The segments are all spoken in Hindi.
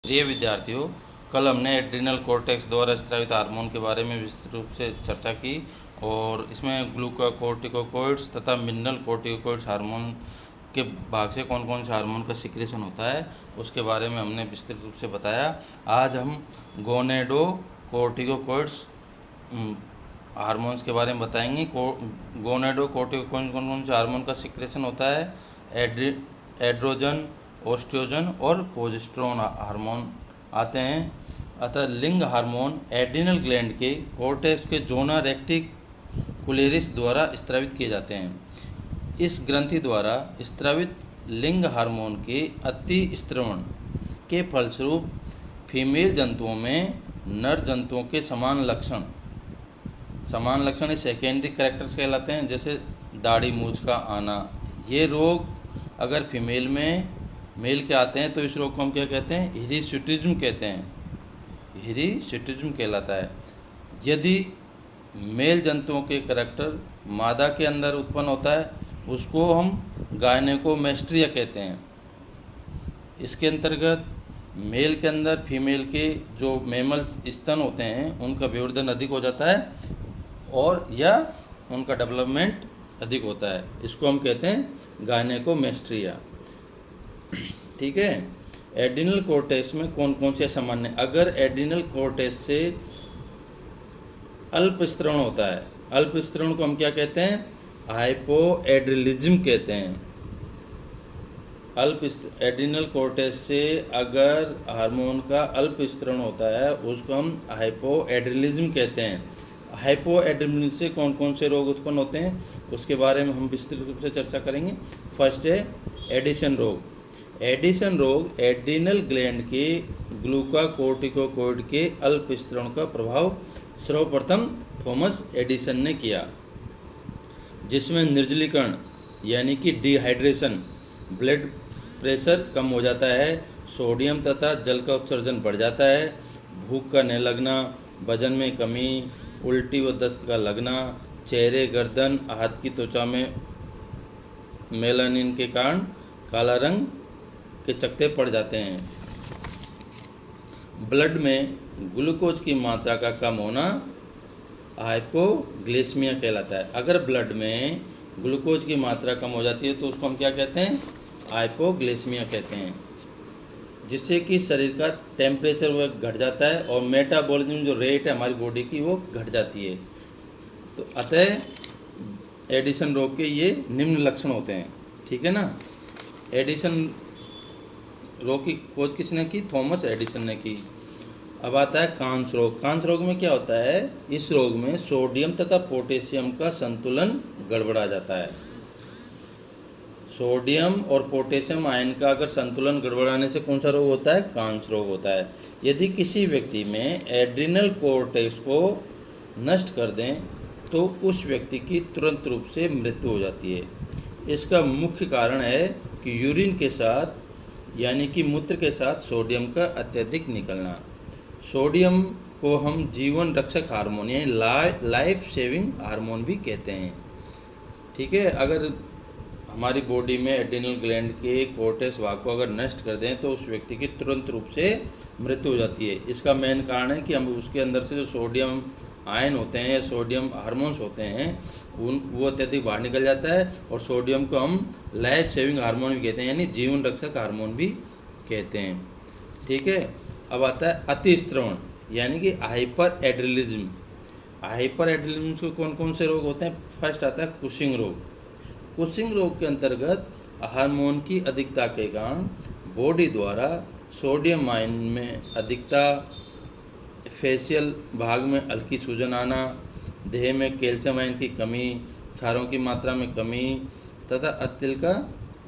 प्रिय विद्यार्थियों, कल हमने एड्रिनल कॉर्टेक्स द्वारा स्रावित हार्मोन के बारे में विस्तृत रूप से चर्चा की और इसमें ग्लूकोकॉर्टिकोइड्स तथा मिनरल कॉर्टिकोइड्स हार्मोन के भाग से कौन कौन से हार्मोन का सिक्रेशन होता है उसके बारे में हमने विस्तृत रूप से बताया। आज हम गोनेडोकॉर्टिकोइड्स हार्मोन्स के बारे में बताएंगे। गोनेडोकॉर्टिकोइड्स कौन कौन से हार्मोन का सिक्रेशन होता है। एड्रोजन, ओस्ट्रोजन और प्रोजेस्टेरोन हार्मोन आते हैं। अतः लिंग हार्मोन एड्रिनल ग्लैंड के कॉर्टेक्स के जोना रेक्टिकुलेरिस द्वारा स्रावित किए जाते हैं। इस ग्रंथि द्वारा स्रावित लिंग हार्मोन के अति स्त्रवण के फलस्वरूप फीमेल जंतुओं में नर जंतुओं के समान लक्षण सेकेंडरी कैरेक्टर्स कहलाते हैं, जैसे दाढ़ी मूंछ का आना। ये रोग अगर फीमेल में मेल के आते हैं तो इस रोग को हम क्या कहते हैं? हिरस्यूटिज्म कहते हैं। हिरस्यूटिज्म कहलाता है। यदि मेल जंतुओं के करैक्टर मादा के अंदर उत्पन्न होता है उसको हम गायनेकोमेस्ट्रिया कहते हैं। इसके अंतर्गत मेल के अंदर फीमेल के जो मेमल स्तन होते हैं उनका विवर्धन अधिक हो जाता है और या उनका डेवलपमेंट अधिक होता है। इसको हम कहते हैं गायनेकोमेस्ट्रिया। ठीक है। एड्रिनल कॉर्टेक्स में कौन कौन से सामान्य, अगर एड्रिनल कॉर्टेक्स से अल्प स्त्रवण होता है, अल्प स्त्रवण को हम क्या कहते हैं? हाइपोएड्रिलिज्म कहते हैं। एड्रिनल कॉर्टेक्स से अगर हार्मोन का अल्प स्त्रवण होता है उसको हम हाइपोएड्रिलिज्म कहते हैं। हाइपोएड्रिलिज्म से कौन कौन से रोग उत्पन्न होते हैं उसके बारे में हम विस्तृत रूप से चर्चा करेंगे। फर्स्ट है एडिशन रोग। एडिशन रोग एड्रिनल ग्लैंड के ग्लूकोकॉर्टिकोइड के अल्प स्त्रवण का प्रभाव सर्वप्रथम थॉमस एडिसन ने किया, जिसमें निर्जलीकरण यानी कि डिहाइड्रेशन, ब्लड प्रेशर कम हो जाता है, सोडियम तथा जल का उत्सर्जन बढ़ जाता है, भूख का न लगना, वजन में कमी, उल्टी व दस्त का लगना, चेहरे, गर्दन, हाथ की त्वचा में मेलानिन के कारण काला रंग के चकत्ते पड़ जाते हैं। ब्लड में ग्लूकोज की मात्रा का कम होना हाइपोग्लाइसेमिया कहलाता है। अगर ब्लड में ग्लूकोज की मात्रा कम हो जाती है तो उसको हम क्या कहते हैं? हाइपोग्लाइसेमिया कहते हैं, जिससे कि शरीर का टेम्परेचर वह घट जाता है और मेटाबॉलिज्म जो रेट है हमारी बॉडी की वो घट जाती है। तो अतः एडिशन रोग के ये निम्न लक्षण होते हैं। ठीक है ना। एडिशन रोग की खोज किसने की? थॉमस एडिसन ने की। अब आता है कांच रोग। कांच रोग में क्या होता है? इस रोग में सोडियम तथा पोटेशियम का संतुलन गड़बड़ा जाता है। सोडियम और पोटेशियम आयन का अगर संतुलन गड़बड़ाने से कौन सा रोग होता है? कांच रोग होता है। यदि किसी व्यक्ति में एड्रिनल कॉर्टेक्स को नष्ट कर दें तो उस व्यक्ति की तुरंत रूप से मृत्यु हो जाती है। इसका मुख्य कारण है कि यूरिन के साथ यानी कि मूत्र के साथ सोडियम का अत्यधिक निकलना। सोडियम को हम जीवन रक्षक हार्मोन यानी लाइफ सेविंग हार्मोन भी कहते हैं। ठीक है। अगर हमारी बॉडी में एड्रिनल ग्लैंड के कॉर्टेक्स भाग को अगर नष्ट कर दें तो उस व्यक्ति की तुरंत रूप से मृत्यु हो जाती है। इसका मेन कारण है कि हम उसके अंदर से जो सोडियम आयन होते हैं या सोडियम हार्मोन्स होते हैं वो अत्यधिक बाहर निकल जाता है और सोडियम को हम लाइफ सेविंग हार्मोन भी कहते हैं यानी जीवन रक्षक हार्मोन भी कहते हैं। ठीक है। अब आता है अति स्त्रवण यानी कि हाइपर एड्रिलिज्म। हाइपर एड्रिलिज्म के कौन कौन से रोग होते हैं? फर्स्ट आता है कुशिंग रोग। कुशिंग रोग के अंतर्गत हार्मोन की अधिकता के कारण बॉडी द्वारा सोडियम आयन में अधिकता, फेशियल भाग में हल्की सूजन आना, देह में कैल्शियम आयन की कमी, क्षारों की मात्रा में कमी तथा अस्थिल का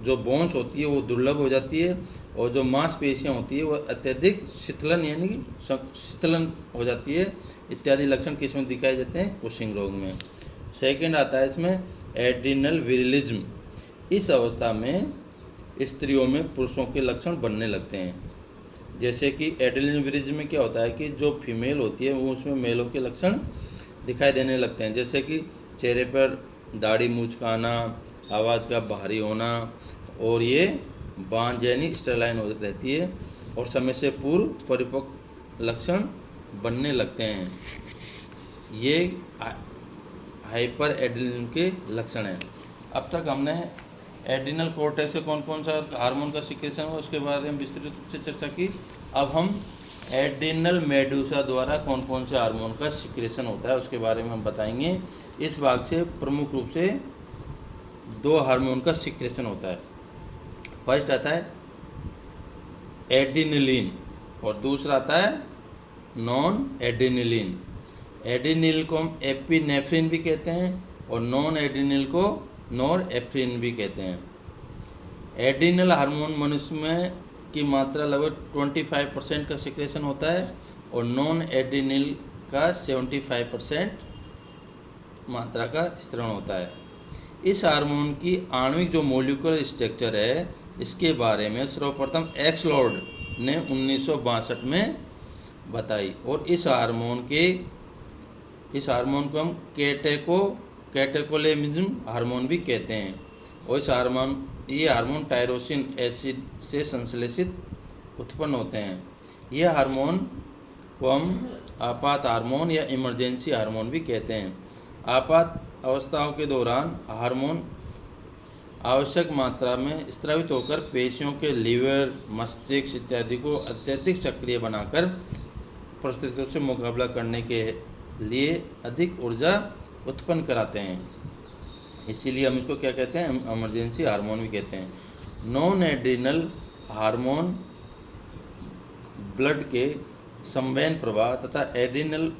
जो बोन्स होती है वो दुर्लभ हो जाती है और जो मांसपेशियाँ होती है वो अत्यधिक शिथिलन यानी कि शिथिलन हो जाती है। इत्यादि लक्षण किसमें दिखाए जाते हैं? कुशिंग रोग में। सेकंड आता है इसमें एड्रिनल विरिलिज्म। इस अवस्था में स्त्रियों में पुरुषों के लक्षण बनने लगते हैं। जैसे कि एड्रिनल विरिलिज्म में क्या होता है कि जो फीमेल होती है वो उसमें मेलों के लक्षण दिखाई देने लगते हैं, जैसे कि चेहरे पर दाढ़ी मूंछ का आना, आवाज़ का भारी होना और ये बांझ यानी स्टेलाइन हो रहती है। और समय से पूर्व परिपक्व लक्षण बनने लगते हैं। ये हाइपर एड्रेनलिन के लक्षण हैं। अब तक हमने एड्रिनल कोर्टेक्स से कौन कौन सा हार्मोन का सिक्रेशन हुआ उसके बारे में विस्तृत रूप से चर्चा की। अब हम एड्रिनल मेडुसा द्वारा कौन कौन से हार्मोन का सिक्रेशन होता है उसके बारे में हम बताएंगे। इस भाग से प्रमुख रूप से 2 हार्मोन का सिक्रेशन होता है। फर्स्ट आता है एड्रिनलिन और दूसरा आता है नॉन एड्रिनलिन। एड्रिनलिन को हम एपिनेफ्रिन भी कहते हैं और नॉन एड्रिनल को नॉरएफ्रिन भी कहते हैं। एड्रिनल हार्मोन मनुष्य में की मात्रा लगभग 25% का सिक्रेशन होता है और नॉन एड्रिनल का 75% मात्रा का स्त्रण होता है। इस हार्मोन की आणविक जो मॉलिक्यूलर स्ट्रक्चर है इसके बारे में सर्वप्रथम एक्सलॉर्ड ने 1962 में बताई और इस हार्मोन को हम कैटेकोलेमिज्म हार्मोन भी कहते हैं। और ये हार्मोन टायरोसिन एसिड से संश्लेषित उत्पन्न होते हैं। यह हार्मोन को हम आपात हार्मोन या इमरजेंसी हार्मोन भी कहते हैं। आपात अवस्थाओं के दौरान हार्मोन आवश्यक मात्रा में स्रावित होकर पेशियों के लीवर, मस्तिष्क इत्यादि को अत्यधिक सक्रिय बनाकर परिस्थितियों से मुकाबला करने के लिए अधिक ऊर्जा उत्पन्न कराते हैं। इसीलिए हम इसको क्या कहते हैं, हम इमरजेंसी हार्मोन भी कहते हैं। नॉन एड्रिनल हार्मोन ब्लड के संवहन प्रवाह तथा एड्रिनल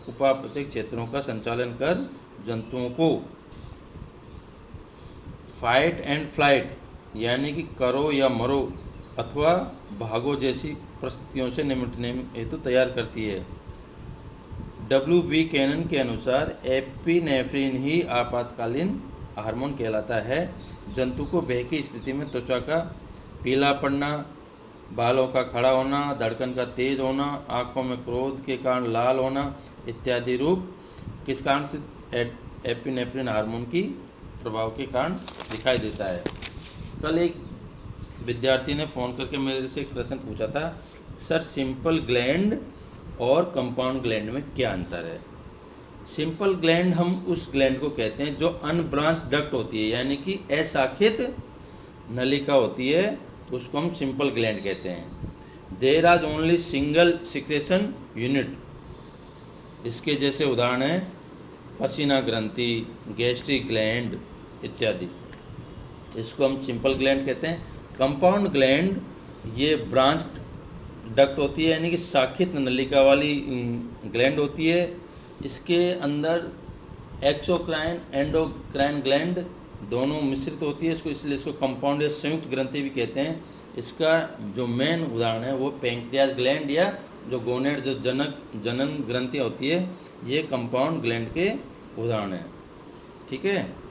उपापचय क्षेत्रों का संचालन कर जंतुओं को फाइट एंड फ्लाइट यानी कि करो या मरो अथवा भागो जैसी परिस्थितियों से निपटने हेतु तैयार करती है। W.B. कैनन के अनुसार एपिनेफ्रिन ही आपातकालीन हार्मोन कहलाता है। जंतु को भय की स्थिति में त्वचा का पीला पड़ना, बालों का खड़ा होना, धड़कन का तेज होना, आंखों में क्रोध के कारण लाल होना इत्यादि रूप किस कारण से एपिनेफ्रिन हार्मोन की प्रभाव के कारण दिखाई देता है। कल एक विद्यार्थी ने फ़ोन करके मेरे से एक प्रश्न पूछा था, सर सिंपल ग्लैंड और कंपाउंड ग्लैंड में क्या अंतर है। सिंपल ग्लैंड हम उस ग्लैंड को कहते हैं जो अनब्रांच डक्ट होती है यानी कि अशाखित नलिका होती है, उसको हम सिंपल ग्लैंड कहते हैं। There are only single secretion unit. इसके जैसे उदाहरण हैं पसीना ग्रंथि, गैस्ट्रिक ग्लैंड इत्यादि। इसको हम सिंपल ग्लैंड कहते हैं। कंपाउंड ग्लैंड ये ब्रांच डक्ट होती है यानी कि शाखित नलिका वाली ग्लैंड होती है। इसके अंदर एक्सोक्राइन एंडोक्राइन ग्लैंड दोनों मिश्रित होती है, इसलिए इसको कंपाउंड या संयुक्त ग्रंथि भी कहते हैं। इसका जो मेन उदाहरण है वो पैंक्रियाज ग्लैंड या जो गोनेड जो जनन ग्रंथि होती है, ये कंपाउंड ग्लैंड के उदाहरण हैं। ठीक है।